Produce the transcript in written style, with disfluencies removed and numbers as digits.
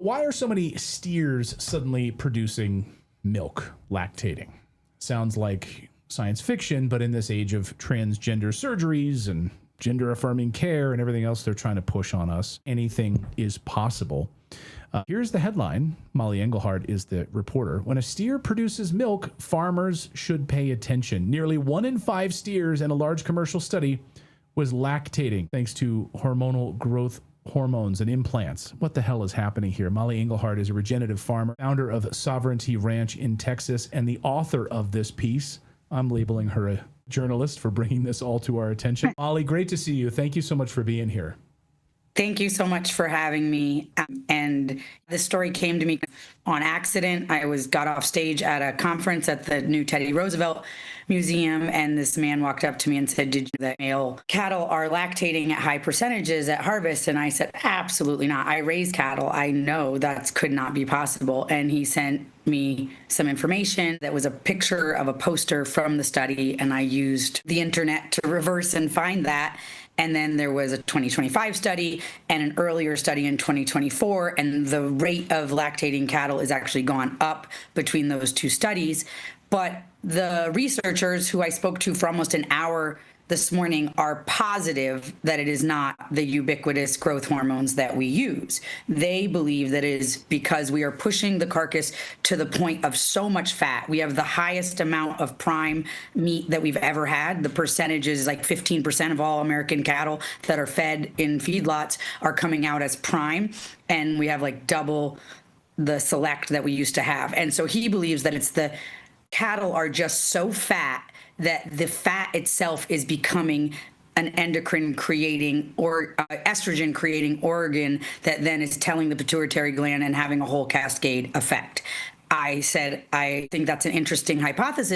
Why are so many steers suddenly producing milk, lactating? Sounds like science fiction, but in this age of transgender surgeries and gender affirming care and everything else they're trying to push on us, anything is possible. Here's the headline. Molly Engelhardt is the reporter. When a steer produces milk, farmers should pay attention. Nearly 1 in 5 steers in a large commercial study was lactating thanks to hormonal growth hormones and implants. What the hell is happening here? Molly Engelhardt is a regenerative farmer, founder of Sovereignty Ranch in Texas, and the author of this piece. I'm labeling her a journalist for bringing this all to our attention. Molly, great to see you. Thank you so much for being here. Thank you so much for having me. And this story came to me on accident. I got off stage at a conference at the new Teddy Roosevelt Museum, and this man walked up to me and said, "Did you know that male cattle are lactating at high percentages at harvest?" And I said, "Absolutely not. I raise cattle. I know that could not be possible." And he sent me some information that was a picture of a poster from the study, and I used the internet to reverse and find that. And then there was a 2025 study and an earlier study in 2024, and the rate of lactating cattle is actually gone up between those two studies. But the researchers who I spoke to for almost an hour this morning are positive that it is not the ubiquitous growth hormones that we use. They believe that it is because we are pushing the carcass to the point of so much fat. We have the highest amount of prime meat that we've ever had. The percentage is like 15% of all American cattle that are fed in feedlots are coming out as prime. And we have like double the select that we used to have. And so he believes that it's the cattle are just so fat that the fat itself is becoming an endocrine creating or estrogen creating organ that then is telling the pituitary gland and having a whole cascade effect. I said, I think that's an interesting hypothesis.